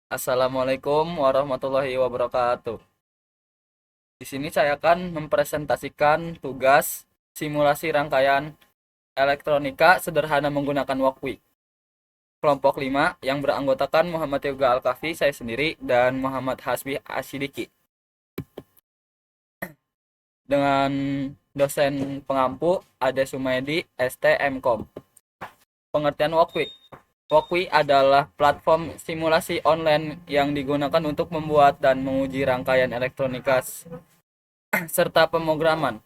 Assalamualaikum warahmatullahi wabarakatuh. Di sini saya akan mempresentasikan tugas simulasi rangkaian elektronika sederhana menggunakan Walkwi. Kelompok 5 yang beranggotakan Muhammad Yoga Al-Kafi, saya sendiri, dan Muhammad Hasbi Asyidiki. Dengan dosen pengampu Ade Sumedi, ST MKOM. Pengertian Walkwi. Walkwi adalah platform simulasi online yang digunakan untuk membuat dan menguji rangkaian elektronika serta pemrograman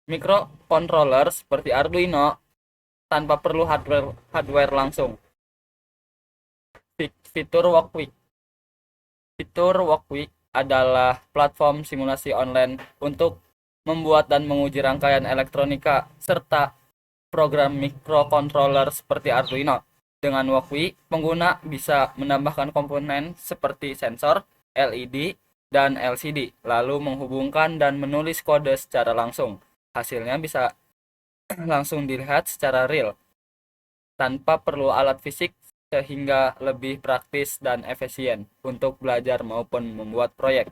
microcontroller seperti Arduino tanpa perlu hardware langsung. Fitur Walkwi. Fitur Walkwi adalah platform simulasi online untuk membuat dan menguji rangkaian elektronika serta program microcontroller seperti Arduino. Dengan Walkwi, pengguna bisa menambahkan komponen seperti sensor, LED, dan LCD, lalu menghubungkan dan menulis kode secara langsung. Hasilnya bisa langsung dilihat secara real, tanpa perlu alat fisik, sehingga lebih praktis dan efisien untuk belajar maupun membuat proyek.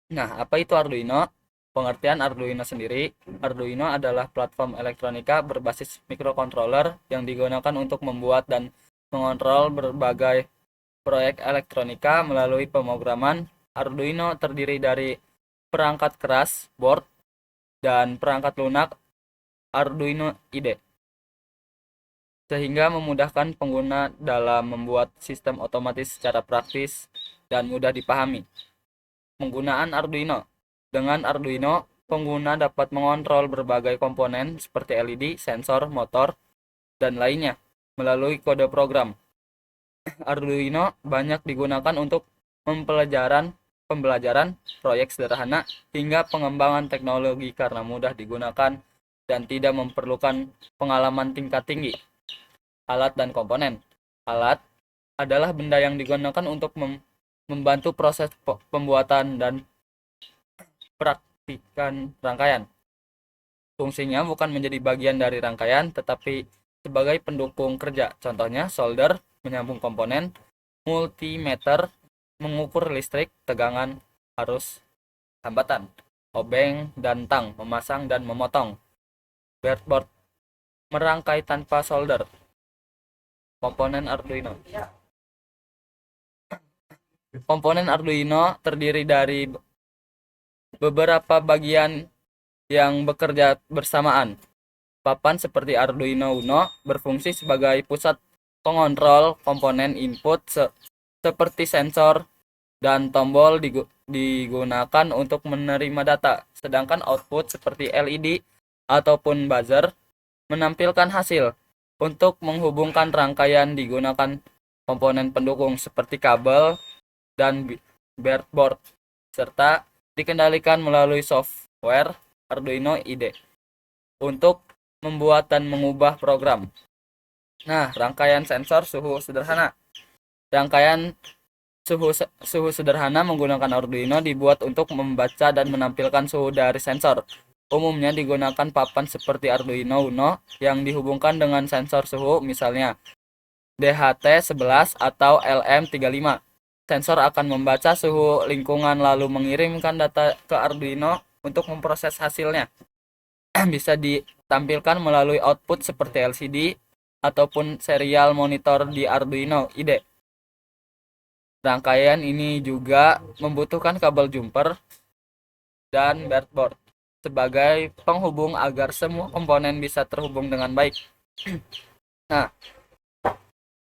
Nah, apa itu Arduino? Pengertian Arduino sendiri, Arduino adalah platform elektronika berbasis microcontroller yang digunakan untuk membuat dan mengontrol berbagai proyek elektronika melalui pemrograman. Arduino terdiri dari perangkat keras, board, dan perangkat lunak Arduino IDE, sehingga memudahkan pengguna dalam membuat sistem otomatis secara praktis dan mudah dipahami. Penggunaan Arduino. Dengan Arduino, pengguna dapat mengontrol berbagai komponen seperti LED, sensor, motor, dan lainnya melalui kode program. Arduino banyak digunakan untuk pembelajaran proyek sederhana hingga pengembangan teknologi karena mudah digunakan dan tidak memerlukan pengalaman tingkat tinggi. Alat dan komponen. Alat adalah benda yang digunakan untuk membantu proses pembuatan dan praktikan rangkaian. Fungsinya bukan menjadi bagian dari rangkaian, tetapi sebagai pendukung kerja. Contohnya, solder, menyambung komponen, multimeter, mengukur listrik, tegangan, arus, hambatan, obeng dan tang, memasang dan memotong, breadboard, merangkai tanpa solder, komponen Arduino. Komponen Arduino terdiri dari beberapa bagian yang bekerja bersamaan. Papan seperti Arduino Uno berfungsi sebagai pusat pengontrol komponen input seperti sensor dan tombol digunakan untuk menerima data, sedangkan output seperti LED ataupun buzzer menampilkan hasil. Untuk menghubungkan rangkaian digunakan komponen pendukung seperti kabel dan breadboard, serta dikendalikan melalui software Arduino IDE untuk membuat dan mengubah program. Nah, rangkaian sensor suhu sederhana. Rangkaian suhu sederhana menggunakan Arduino dibuat untuk membaca dan menampilkan suhu dari sensor. Umumnya digunakan papan seperti Arduino Uno yang dihubungkan dengan sensor suhu, misalnya DHT11 atau LM35. Sensor akan membaca suhu lingkungan lalu mengirimkan data ke Arduino untuk memproses hasilnya. Bisa ditampilkan melalui output seperti LCD ataupun serial monitor di Arduino IDE. Rangkaian ini juga membutuhkan kabel jumper dan breadboard sebagai penghubung agar semua komponen bisa terhubung dengan baik. Nah,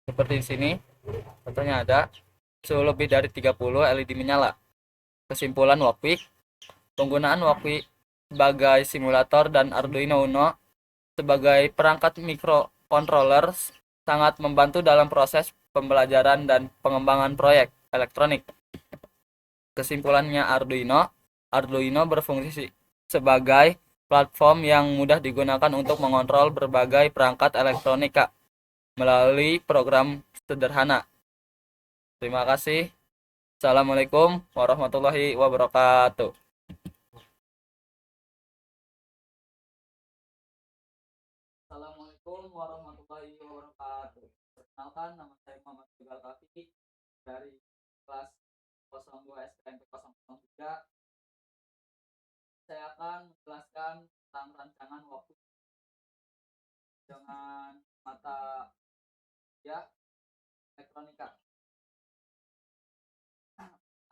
seperti di sini, contohnya ada suhu lebih dari 30, LED menyala. Kesimpulan Walkwi, penggunaan Walkwi sebagai simulator dan Arduino Uno sebagai perangkat microcontroller sangat membantu dalam proses pembelajaran dan pengembangan proyek elektronik. Kesimpulannya, Arduino berfungsi sebagai platform yang mudah digunakan untuk mengontrol berbagai perangkat elektronika melalui program sederhana. Terima kasih. Assalamualaikum warahmatullahi wabarakatuh. Assalamualaikum warahmatullahi wabarakatuh. Perkenalkan, nama saya Muhammad Tegal Kafi dari kelas 02 SPMP 003. Saya akan menjelaskan tentang rancangan waktu dengan mata ya elektronika.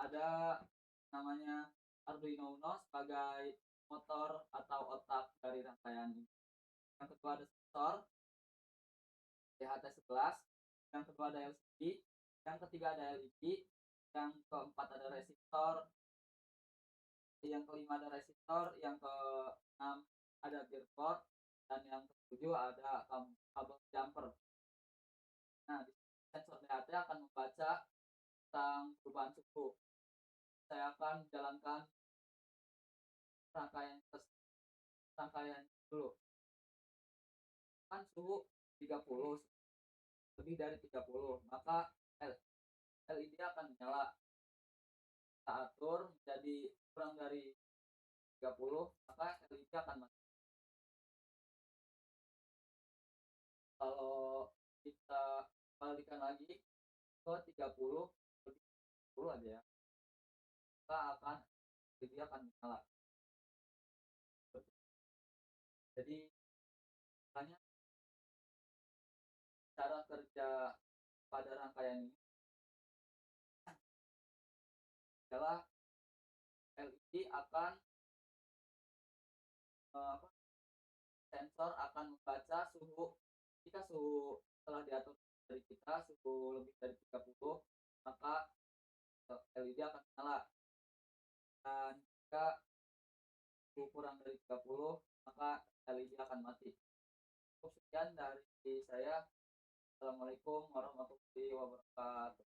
Ada namanya Arduino Uno sebagai motor atau otak dari rangkaian ini. Yang kedua ada sensor DHT11, yang kedua ada LCD, yang ketiga ada LED, yang keempat ada resistor, yang kelima ada resistor, yang keenam ada gearbox, dan yang ketujuh ada kabel jumper. Nah, di sensor DHT akan membaca tentang perubahan suhu. Saya akan menjalankan rangkaian rangkaian dulu. Kan suhu 30, lebih dari 30, maka LED akan menyala. Kita atur menjadi kurang dari 30, maka LED akan mati. Kalau kita balikan lagi ke 30, lebih 30 aja ya, maka LED akan menyala. Jadi hanya cara kerja pada rangkaian ini adalah LED akan sensor akan membaca suhu. Jika suhu telah diatur dari kita suhu lebih dari 30, maka LED akan menyala. Dan jika suhu kurang dari 30, maka LED akan mati. Cukup sekian dari saya. Assalamualaikum warahmatullahi wabarakatuh.